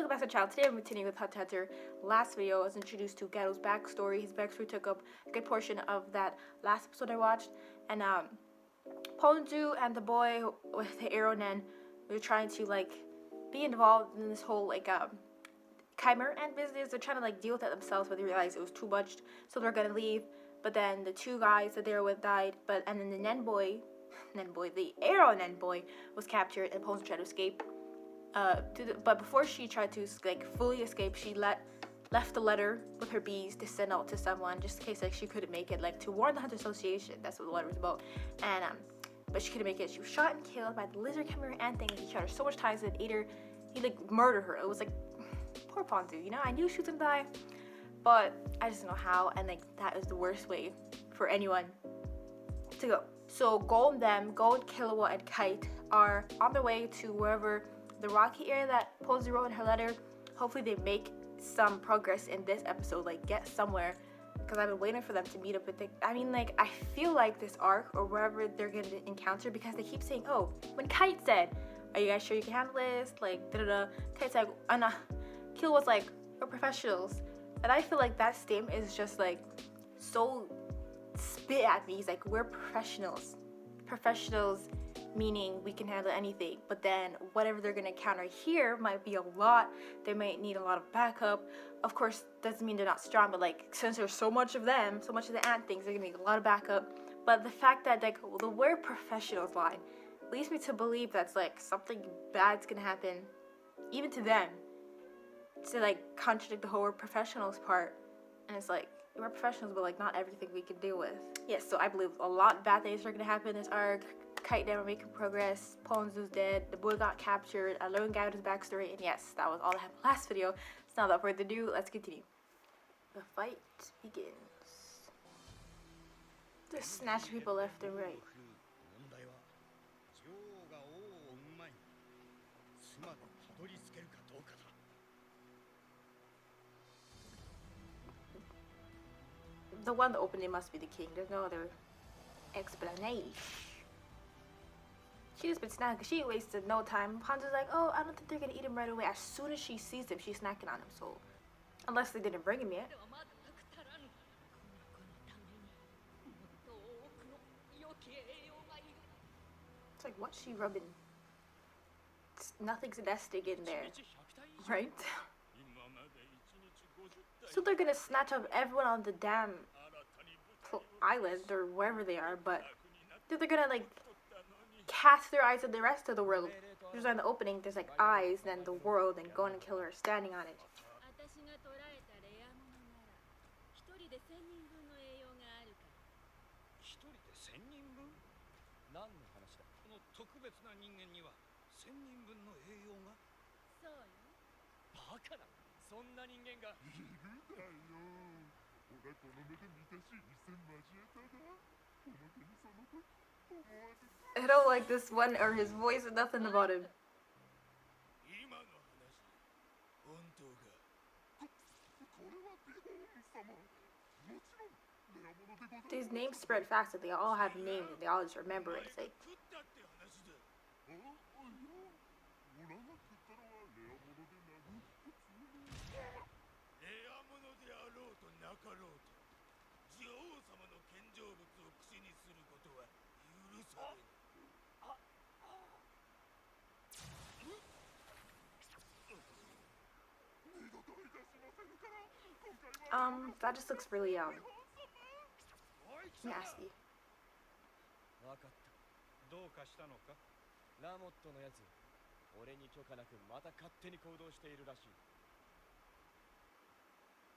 welcome back to the channel. Today I'm continuing with Hunter. Last video I was introduced to Geto's backstory. His backstory took up a good portion of that last episode I watched. And Ponzu and the boy with the arrow nen were trying to like be involved in this whole like chimera ant business. They're trying to like deal with it themselves, but they realized it was too much, so they're gonna leave. But then the two guys that they were with died. And then the the arrow nen boy was captured, and Ponzu tried to escape. But before she tried to like fully escape, she left a letter with her bees to send out to someone just in case like she couldn't make it, like to warn the Hunter Association. That's what the letter was about. And but she couldn't make it. She was shot and killed by the lizard chimera ant thing. He shot her so much times that ate her. He like murdered her. It was like poor Ponzu. You know, I knew she was gonna die, but I just didn't know how. And like that is the worst way for anyone to go. So Gold, Killua, and Kite are on their way to wherever the rocky area that Ponzu wrote in her letter. Hopefully they make some progress in this episode, like get somewhere, because I've been waiting for them to meet up with the, I mean, like, I feel like this arc or wherever they're going to encounter, because they keep saying, oh, when Kite said, are you guys sure you can handle this, like, da-da-da, Kite said, Kill was like, we're professionals, and I feel like that statement is just, like, so spit at me. He's like, we're professionals meaning we can handle anything, but then whatever they're gonna encounter here might be a lot. They might need a lot of backup. Of course, doesn't mean they're not strong, but like since there's so much of them, so much of the ant things, they're gonna need a lot of backup. But the fact that like the "we're professionals" line leads me to believe that's like something bad's gonna happen, even to them, to like contradict the whole "we're professionals" part. And it's like, we're professionals, but like not everything we can deal with. Yes, so I believe a lot of bad things are gonna happen in this arc. Kite never making progress, Ponzu's dead, the boy got captured, I learned Gauda's backstory, and yes, that was all I had in the last video. So now without further ado, let's continue. The fight begins. Just snatch people left and right. The one that opened it must be the king. There's no other explanation. She just been snacking. She wasted no time. Ponzu's like, oh, I don't think they're gonna eat him right away. As soon as she sees him, she's snacking on him. So, unless they didn't bring him yet. It's like, what's she rubbing? Nothing's nesting in there, right? So they're gonna snatch up everyone on the damn island or wherever they are, but they're gonna like cast their eyes on the rest of the world. There's on the opening, there's like eyes, then the world, and go and kill her standing on it. I don't like this one or his voice or nothing about him. These names spread fast, and they all have names, and they all just remember it. It's like, that just looks really nasty.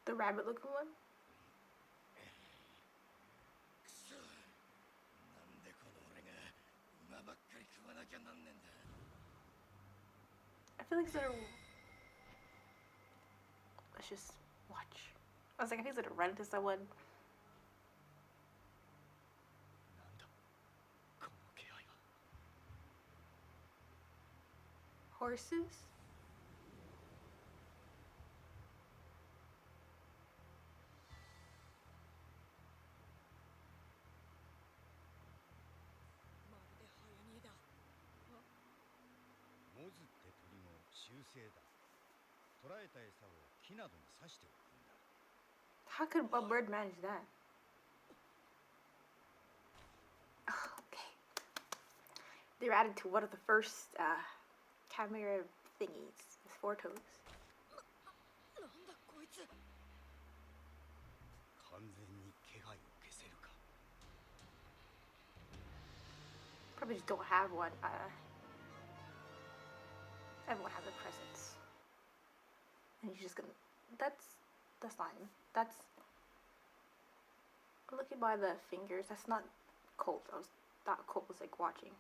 The rabbit looking one? I feel like he's gonna... Let's just watch. I was like, I think he's gonna run into someone. Horses? How could a bird manage that? Okay. They're added to one of the first chimera thingies with 4 toes. Probably just don't have one. Everyone has a presence. And he's just gonna... That's not him. That's... Looking by the fingers, that's not Colt. I thought Colt was like watching.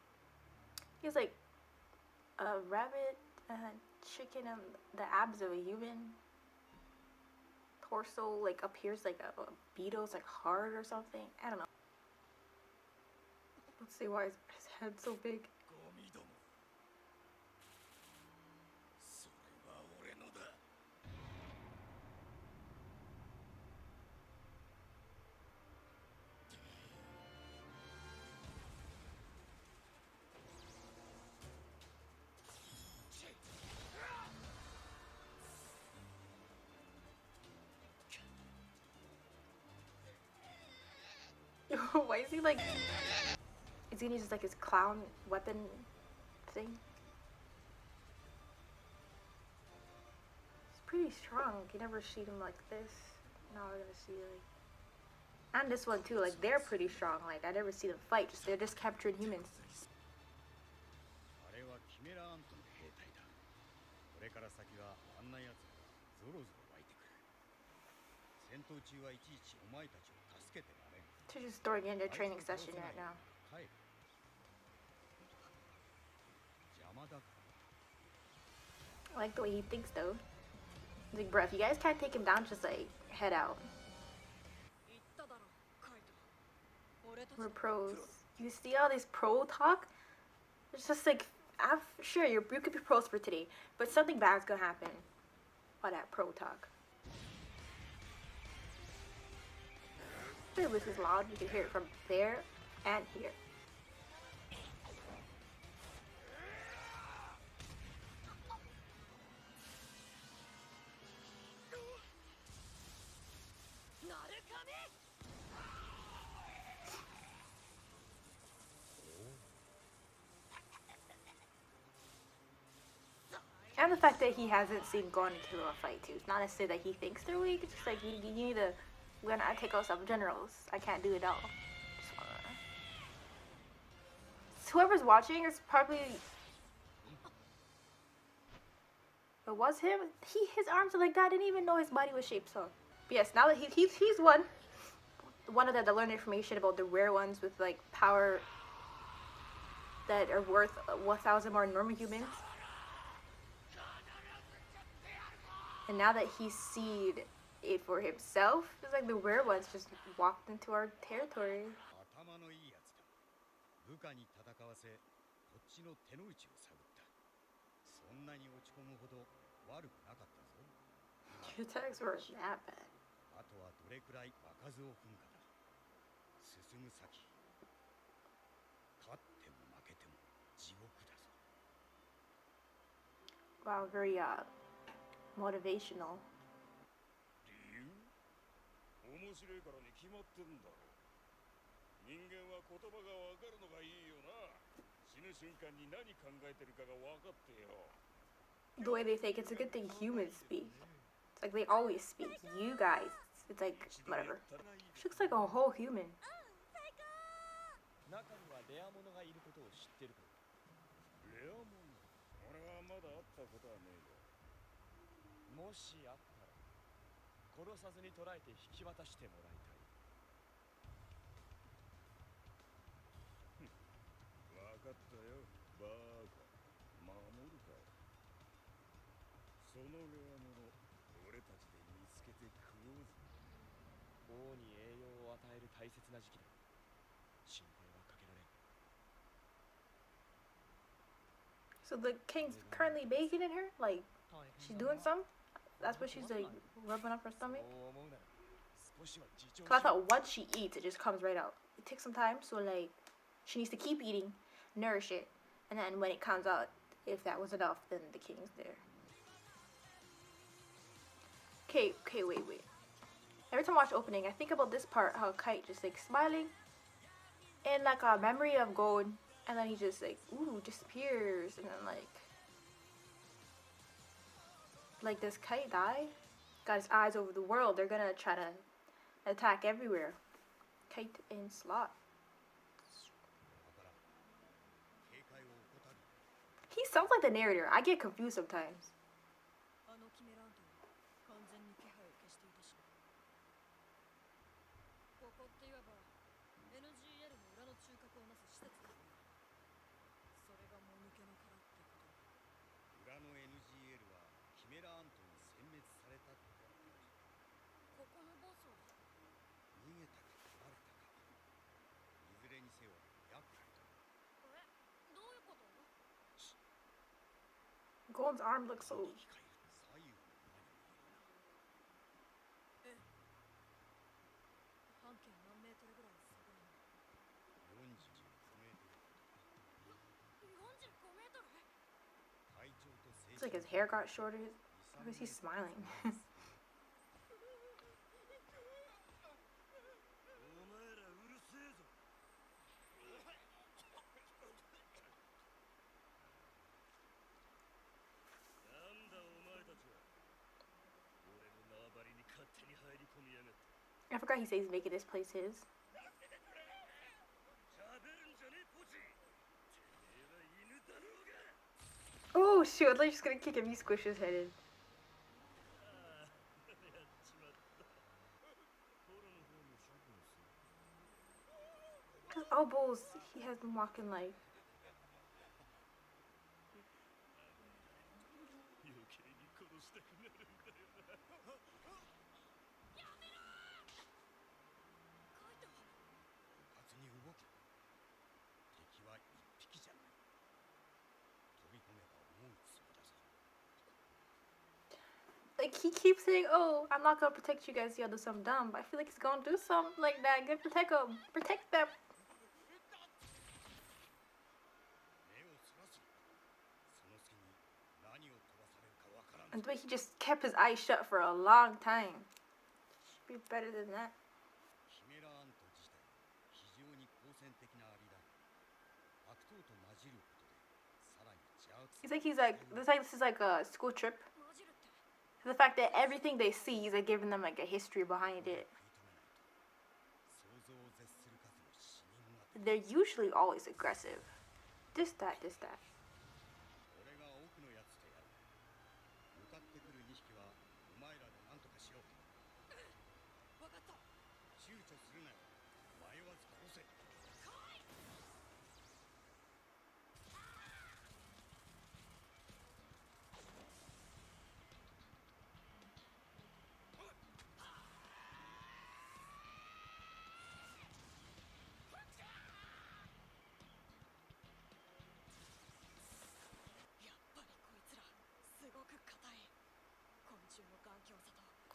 He has like a rabbit and a chicken and the abs of a human. Torso like appears like a beetle's like heart or something. I don't know. Let's see why his head so big. Why is he like... Is he gonna use like his clown weapon thing? He's pretty strong. You never see him like this. Now we're gonna see like... And this one too, like they're pretty strong. Like I never see them fight, they're just capturing humans. They're just throwing in their training session right now. I like the way he thinks though. He's like, bruh, if you guys can't take him down, just like head out. We're pros. You see all this pro talk? It's just like, I'm sure you could be pros for today, but something bad's gonna happen. All that pro talk. This is loud. You can hear it from there and here. And the fact that he hasn't seen gone into a fight too. It's not necessarily that he thinks they're weak. It's just like you need to. When I take out some generals, I can't do it all. Just wanna... Whoever's watching is probably. It was him. His arms are like that. I didn't even know his body was shaped so. But yes, now that he's one of them that learned information about the rare ones with like power that are worth 1,000 more normal humans. And now that he's seen it for himself, it's like the rare ones just walked into our territory. Your attacks were that bad. Wow, very motivational. The way they think, it's a good thing humans speak. It's like they always speak. You guys, it's like whatever. She looks like a whole human. So the king's currently baking in her? Like, she's doing some? That's what she's like, rubbing up her stomach? Cause I thought once she eats, it just comes right out. It takes some time, so like, she needs to keep eating, nourish it, and then when it comes out, if that was enough, then the king's there. Okay, okay, wait. Every time I watch opening, I think about this part, how Kite just like smiling and like a memory of gold, and then he just like ooh disappears, and then like does Kite die? Got his eyes over the world. They're gonna try to attack everywhere. Kite and Slot. He sounds like the narrator. I get confused sometimes. Gold's arm looks so. It's like his hair got shorter. Why is he smiling? I forgot he says he's making this place his. Oh shoot, I'm just gonna kick him, he squish his head in. His elbows, he has been walking like. Like he keeps saying, "Oh, I'm not gonna protect you guys. Y'all do something dumb." But I feel like he's gonna do something like that. Good, protect them. Protect them. And the way he just kept his eyes shut for a long time. Should be better than that. He's like this is like a school trip. The fact that everything they see, he's like giving them like a history behind it. They're usually always aggressive. This, that.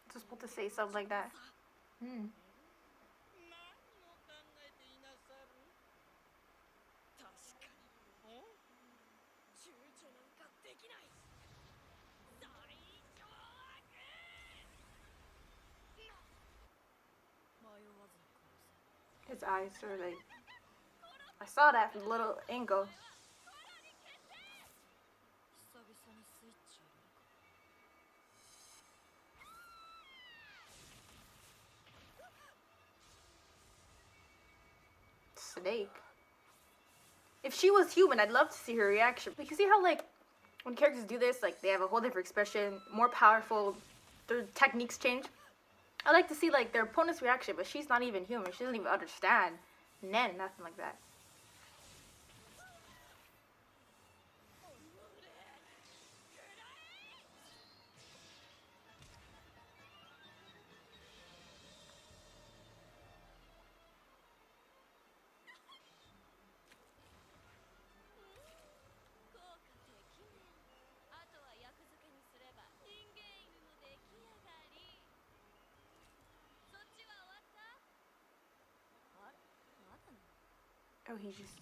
I was supposed to say something like that. His eyes are like. I saw that from a little angle. Snake. If she was human, I'd love to see her reaction. But you see how like when characters do this, like they have a whole different expression, more powerful, their techniques change. I like to see like their opponent's reaction, but she's not even human. She doesn't even understand. Nothing like that. Oh, he just.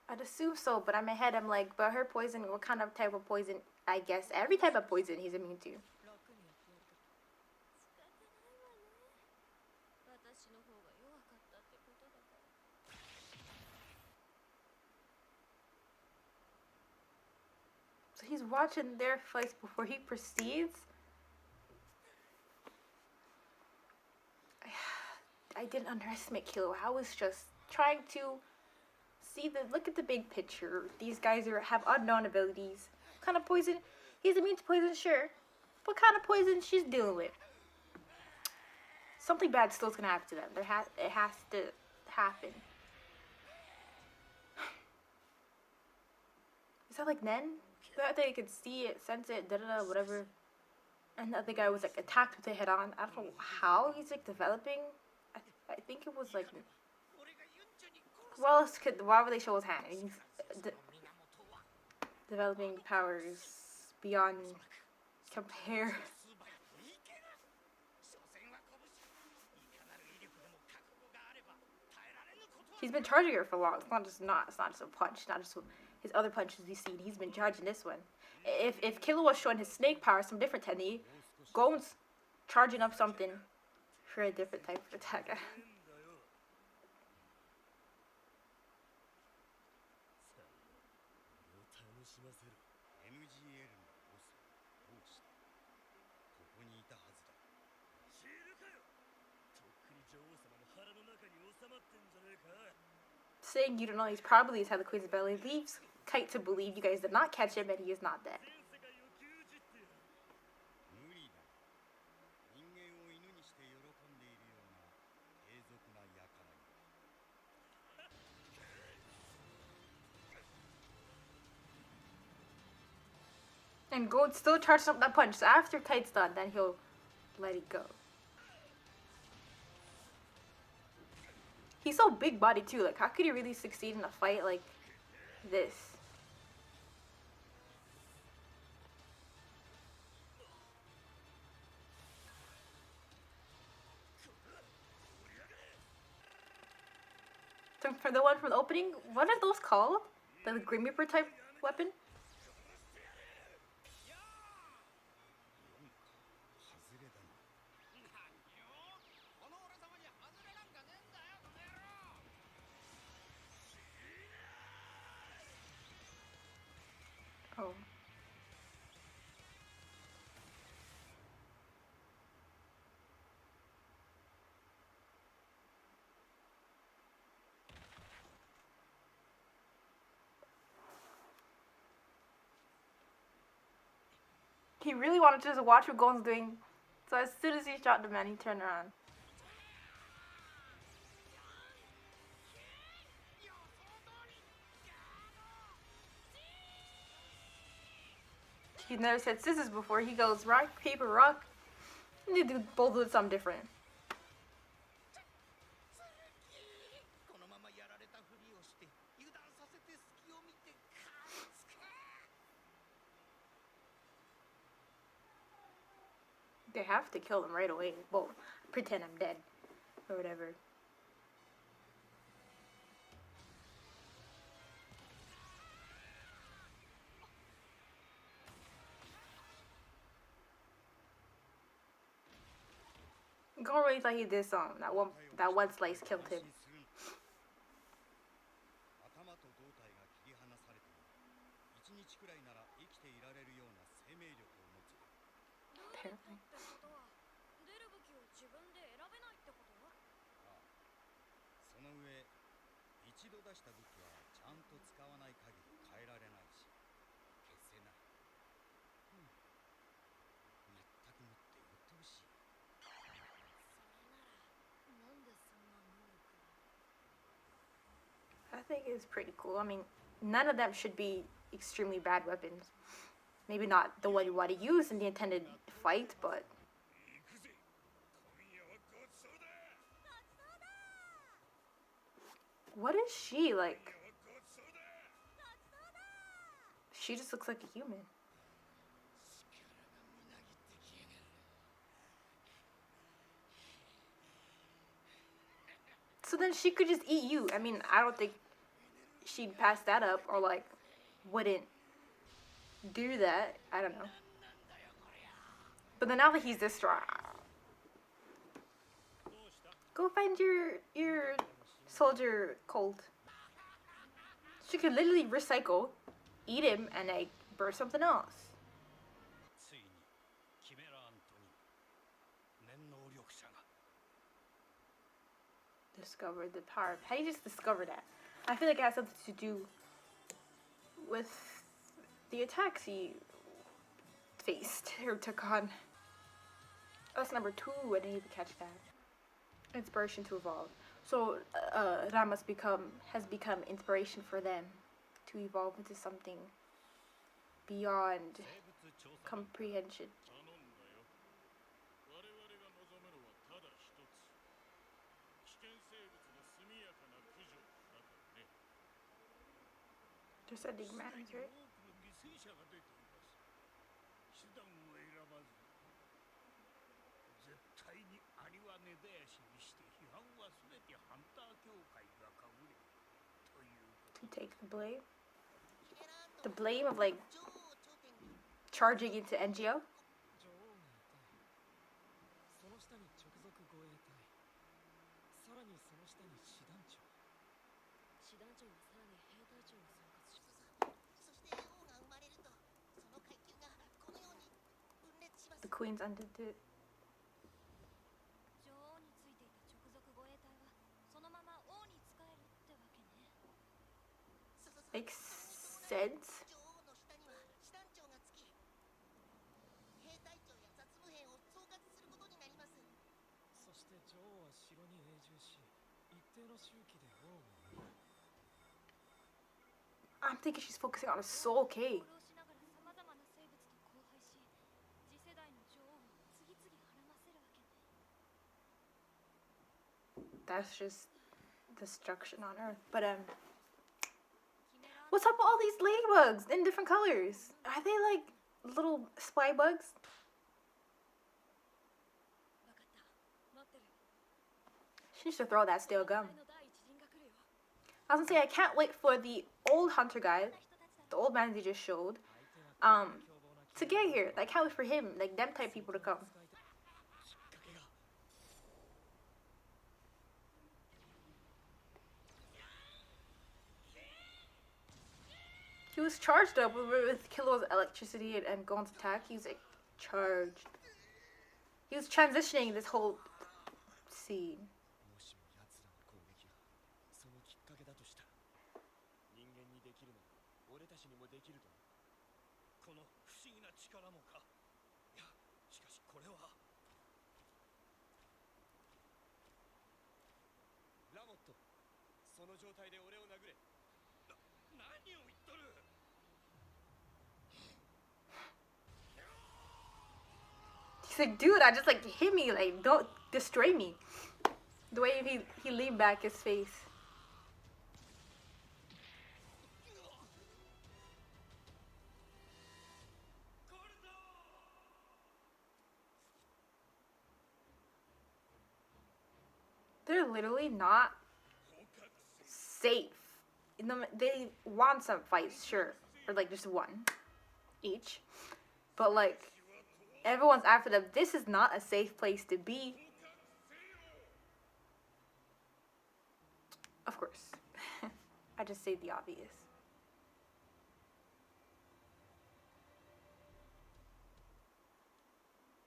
I'd assume so, but in my head I'm like, but her poison, what kind of type of poison? I guess every type of poison he's immune to. So he's watching their fights before he proceeds? I didn't underestimate Kilo. I was just trying to look at the big picture. These guys have unknown abilities. What kind of poison? He's immune to poison, sure. What kind of poison she's dealing with? Something bad still's gonna happen to them. It has to happen. Is that like Nen? That they could see it, sense it, whatever. And the other guy was like attacked with it head on. I don't know how he's like developing. I think it was like. Well, why would they show his hand? He's developing powers beyond compare. He's been charging her for long. It's not just a punch. Not just his other punches we've seen. He's been charging this one. If Killer was showing his snake power, some different technique, Gon's charging up something for a different type of attack. Saying you don't know he's probably inside the Queen's belly leaves Kite to believe you guys did not catch him and he is not dead. And Gold still charges up that punch, so after Kite's done, then he'll let it go. He's so big body too, like how could he really succeed in a fight like this? So for the one from the opening, what are those called? The Grim Reaper type weapon? Oh. He really wanted to just watch what Gon's doing. So as soon as he shot the man, he turned around. He's never said scissors before. He goes rock, paper, rock. And they do both do something different. They have to kill him right away. Well, pretend I'm dead. Or whatever. Gon really thought he did something. That one slice killed him. Apparently. I think it's pretty cool. I mean, none of them should be extremely bad weapons. Maybe not the one you want to use in the intended fight, but... What is she, like? She just looks like a human. So then she could just eat you. I mean, I don't think she'd pass that up or like wouldn't do that. I don't know. But then now that he's this strong, go find your soldier Colt. She could literally recycle, eat him, and like birth something else. Discover the power. How do you just discover that? I feel like it has something to do with the attacks he faced or took on. That's number 2. I didn't even catch that. Inspiration to evolve. So Ram has become inspiration for them to evolve into something beyond comprehension. They're sending mans, right? To take the blame? The blame of like charging into NGO? The queens undid it. Makes sense. I'm thinking she's focusing on a soul K. That's just destruction on Earth. But what's up with all these ladybugs in different colors? Are they like little spy bugs? She needs to throw that stale gum. I was gonna say I can't wait for the old hunter guy, the old man they just showed, to get here. I can't wait for him, like them type people to come. He was charged up with Kilo's electricity and Gon's attack. He was like charged. He was transitioning this whole scene. He's like, dude, I just like hit me, like don't destroy me. The way he leaned back his face. They're literally not safe. They want some fights, sure, or like just one each, but like everyone's after them. This is not a safe place to be. Of course. I just say the obvious.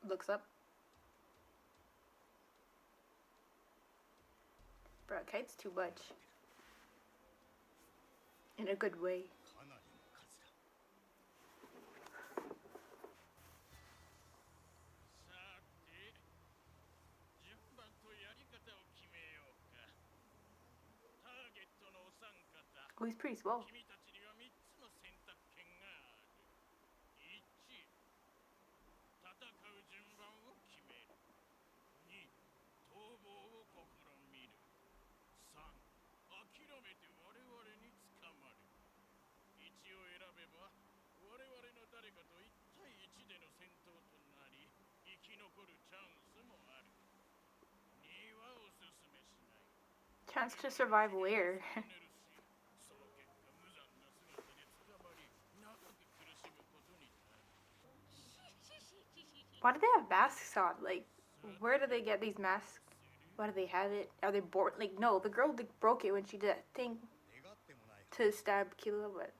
Looks up. Bro, Kite's too much. In a good way. Oh, he's pretty swole. Chance to survive where? Why do they have masks on? Like, where do they get these masks? Why do they have it? Are they born? Like, no, the girl like, broke it when she did that thing to stab Killua, but.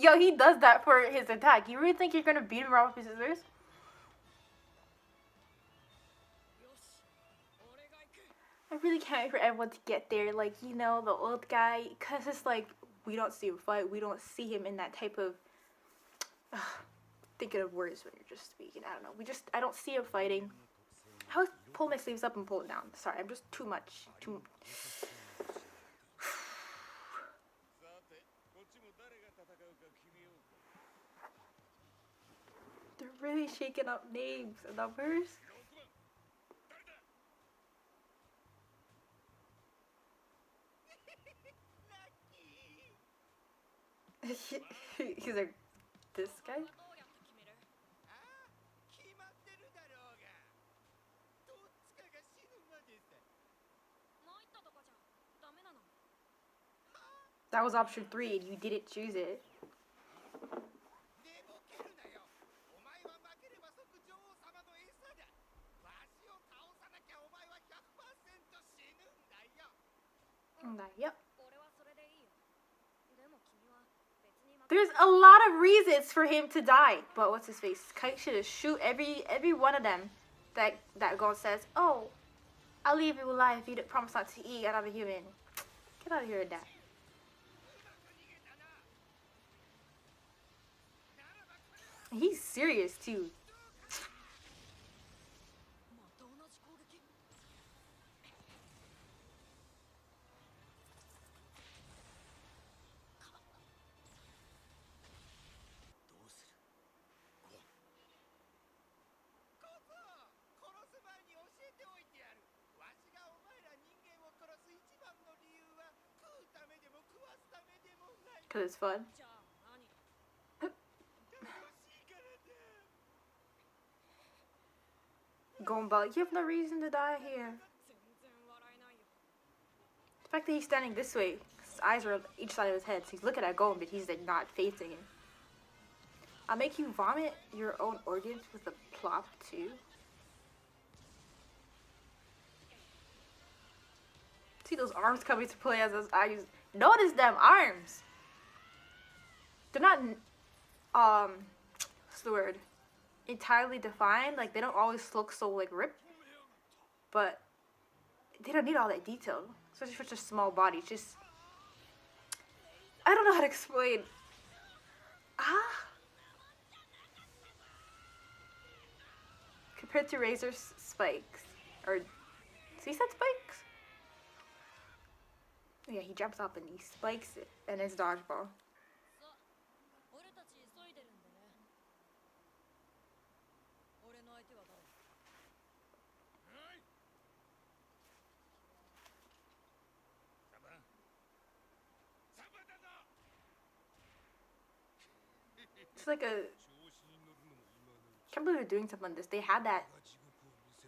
Yo, he does that for his attack. You really think you're gonna beat him around with his scissors? I really can't wait for everyone to get there. Like, you know, the old guy. Because it's like, we don't see him fight. We don't see him in that type of. Thinking of words when you're just speaking. I don't know. I don't see him fighting. I always pull my sleeves up and pull it down. Sorry, I'm just too much. They're really shaking up names and numbers. He's like, this guy? That was option 3 and you didn't choose it. Yep. There's a lot of reasons for him to die, but what's his face? Kite should shoot every one of them. That girl says, "Oh, I'll leave you alive if you promise not to eat another human." Get out of here with that. He's serious too. Cause it's fun. Going about, you have no reason to die here. The fact that he's standing this way, his eyes are on each side of his head, so he's looking at Gon, but he's like not facing him. I'll make you vomit your own organs with a plop too. See those arms coming to play as those eyes. Notice them arms. They're not what's the word? Entirely defined. Like they don't always look so like ripped. But they don't need all that detail. Especially for such a small body. It's just I don't know how to explain. Compared to Razor's spikes. Or he said spikes? Yeah, he jumps up and he spikes it and it's dodgeball. It's like a... I can't believe they're doing something like this. They had that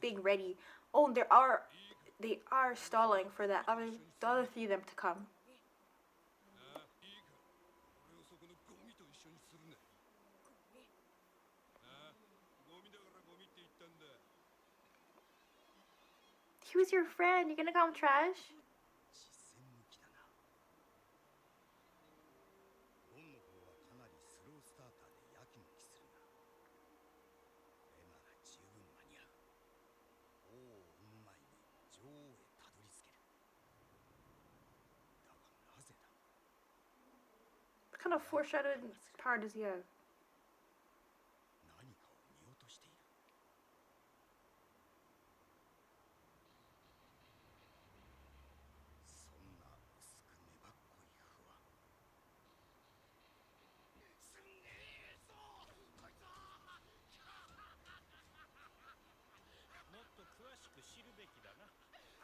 being ready. Oh, they are stalling for the other 3 of them to come. He was your friend. You're gonna call him trash? What kind of foreshadowing power does he have?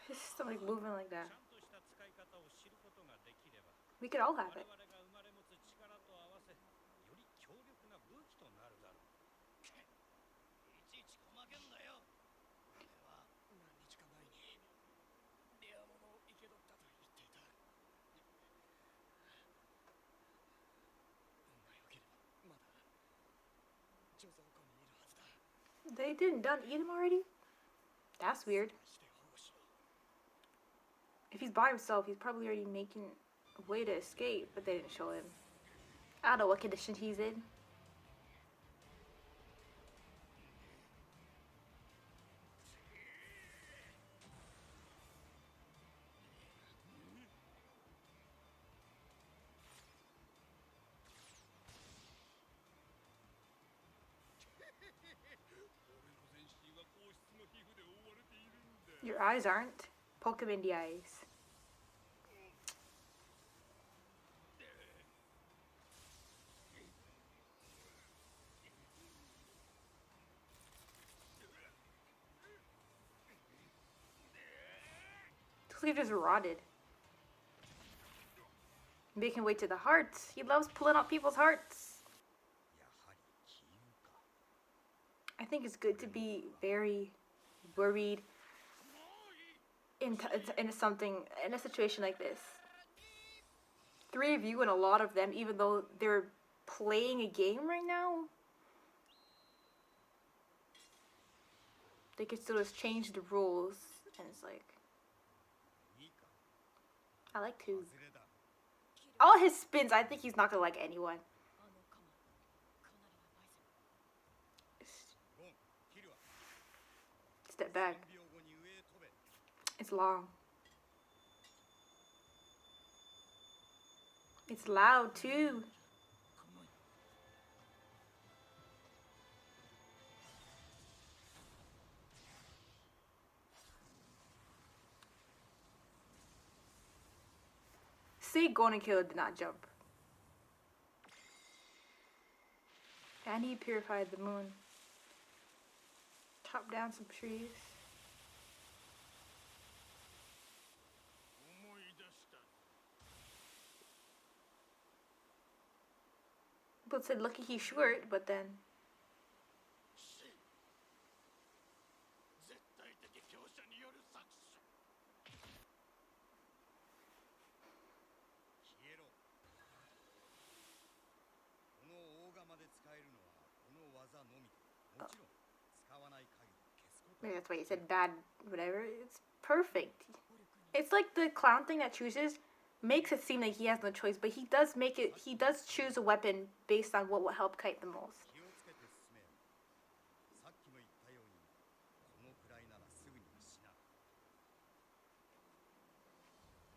His stomach moving like that. We could all have it. They didn't done eat him already? That's weird. If he's by himself, he's probably already making a way to escape, but they didn't show him. I don't know what condition he's in. Your eyes aren't. Poke him in the eyes. He just rotted. Making way to the hearts. He loves pulling out people's hearts. I think it's good to be very worried in something, in a situation like this. 3 of you and a lot of them, even though they're playing a game right now, they could still just change the rules, and it's like, I like to. All his spins, I think he's not gonna like anyone. Step back. It's long. It's loud too. Say Golden Killer did not jump. And he purified the moon. Chop down some trees. People said lucky he's short, but then maybe that's why he said bad, whatever. It's perfect. It's like the clown thing that chooses makes it seem like he has no choice, but he does make it, he does choose a weapon based on what will help Kite the most.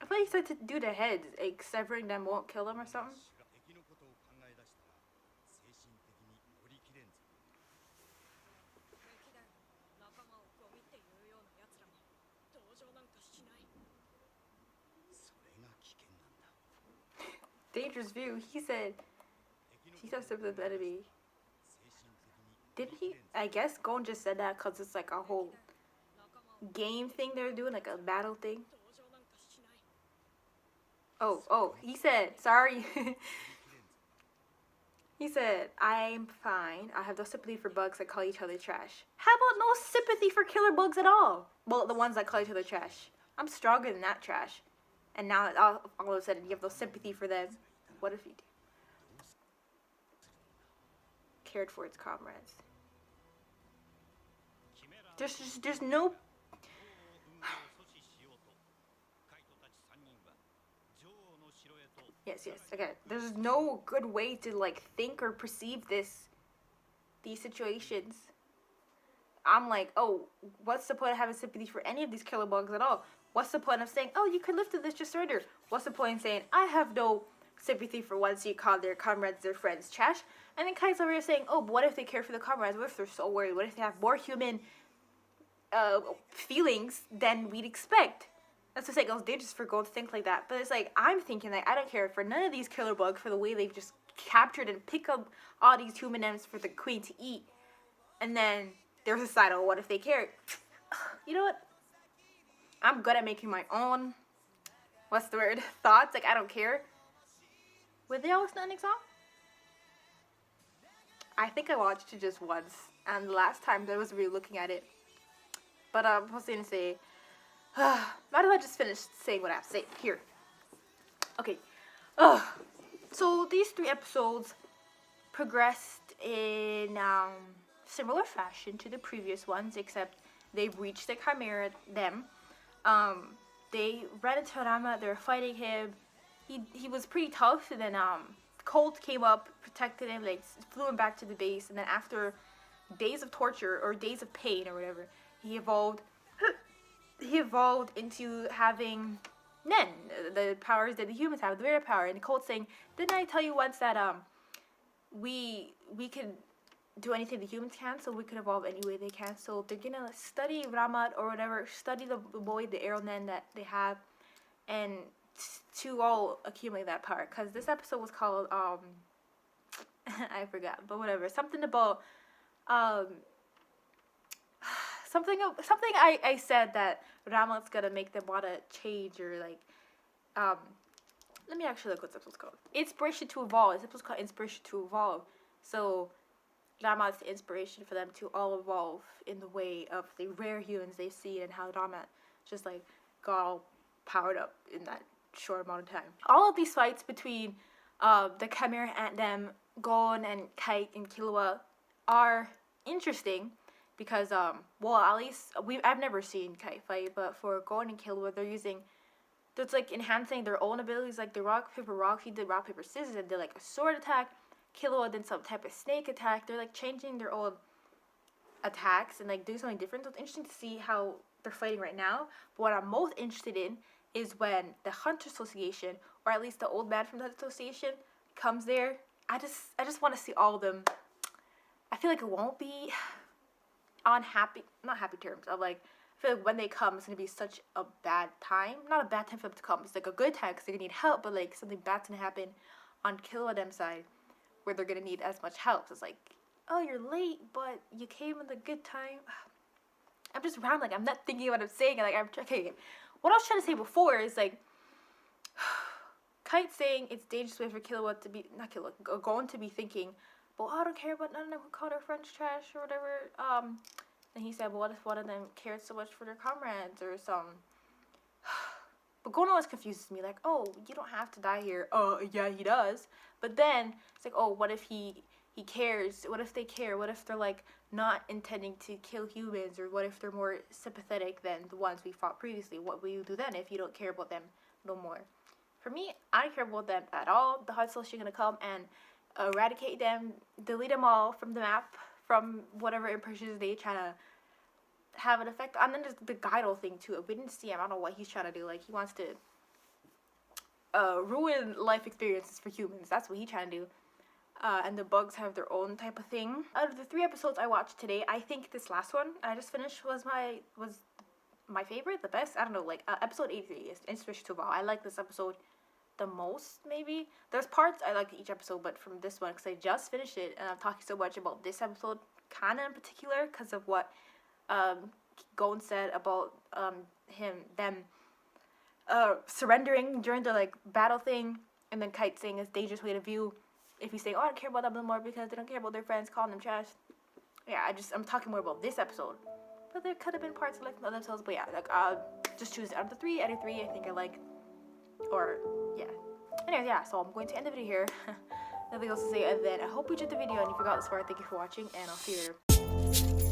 I thought he said to do the heads, like severing them won't kill him or something. Dangerous view. He said something to the enemy. Didn't he? I guess Gon just said that because it's like a whole game thing they're doing, like a battle thing. Oh, he said, sorry. He said, I'm fine. I have no sympathy for bugs that call each other trash. How about no sympathy for killer bugs at all? Well, the ones that call each other trash. I'm stronger than that trash. And now all of a sudden you have no sympathy for them. What if you do? Cared for its comrades. There's no... Yes, okay. There's no good way to like think or perceive these situations. I'm like, oh, what's the point of having sympathy for any of these killer bugs at all? What's the point of saying, oh, you could live through this, just surrender? What's the point in saying, I have no sympathy for ones you call their comrades, their friends, trash? And then Kite's over here saying, oh, but what if they care for the comrades? What if they're so worried? What if they have more human feelings than we'd expect? That's just like, it's dangerous for Gold to think like that. But it's like, I'm thinking like, I don't care for none of these killer bugs for the way they've just captured and pick up all these human M's for the queen to eat. And then there's a side, oh, what if they care? You know what? I'm good at making my own, what's the word, thoughts. Like, I don't care. Were they all a stunning song? I think I watched it just once. And the last time I was really looking at it. But I was going to say, might as well just finish saying what I have to say here. Okay. So these 3 episodes progressed in similar fashion to the previous ones, except they reached the chimera. They ran into Rama. They were fighting him. He was pretty tough, and then Colt came up, protected him, like flew him back to the base, and then after days of torture or days of pain or whatever, he evolved. He evolved into having Nen, the powers that the humans have, the rare power. And Colt saying, "Didn't I tell you once that we can do anything the humans can, so we can evolve any way they can." So they're gonna study Ramat or whatever, study the boy, the arrow Nen that they have, and to all accumulate that power. Cause this episode was called I forgot, but whatever, something about something I said that Ramat's gonna make them wanna change or like let me actually look what this episode's called. Inspiration to evolve. This episode's called Inspiration to Evolve. So Ramat's the inspiration for them to all evolve in the way of the rare humans they've seen, and how Ramat just like got all powered up in that short amount of time. All of these fights between the chimera and them, Gon and Kite and Killua, are interesting because well, at least I've never seen Kite fight, but for Gon and Killua, it's like enhancing their own abilities, like the rock paper rock. He did rock paper scissors and did like a sword attack. Killua did some type of snake attack. They're like changing their own attacks and like doing something different. So it's interesting to see how they're fighting right now. But what I'm most interested in is when the Hunter Association, or at least the old man from the association, comes there. I just want to see all of them. I feel like it won't be on not happy terms. Of like, I feel like when they come, it's gonna be such a bad time. Not a bad time for them to come. It's like a good time because they're gonna need help. But like something bad's gonna happen on Killua them side, where they're gonna need as much help. So it's like, oh, you're late, but you came in the good time. I'm just rambling. I'm not thinking what I'm saying. Like okay. What I was trying to say before is like, Kite saying it's dangerous way for Killua to be going to be thinking, well, I don't care about none of them who called our friends trash or whatever. And he said, well, what if one of them cared so much for their comrades or something? But Gon always confuses me, like, oh, you don't have to die here. Oh, yeah, he does. But then it's like, oh, what if he cares? What if they care? What if they're like not intending to kill humans, or what if they're more sympathetic than the ones we fought previously? What will you do then if you don't care about them no more? For me, I don't care about them at all. The Hutt Association gonna come and eradicate them, delete them all from the map, from whatever impressions they try to have an effect. And then there's the Guido thing too. We didn't see him. I don't know what he's trying to do. Like, he wants to ruin life experiences for humans. That's what he's trying to do. And the bugs have their own type of thing. Out of the 3 episodes I watched today, I think this last one I just finished was my favorite, the best. I don't know, like episode 83 is Inspiration to Evolve. I like this episode the most, maybe. There's parts I like each episode, but from this one, because I just finished it, and I'm talking so much about this episode, kind of in particular, because of what Gon said about them surrendering during the like battle thing, and then Kite saying it's dangerous way to view. If you say, oh, I don't care about them no more because they don't care about their friends, calling them trash. Yeah, I'm talking more about this episode. But there could have been parts I like from other episodes, but yeah, like just choose out of the 3, out of 3, I think I like. Or yeah. Anyways, yeah, so I'm going to end the video here. Nothing else to say other than I hope you enjoyed the video, and if you got this far, thank you for watching, and I'll see you later.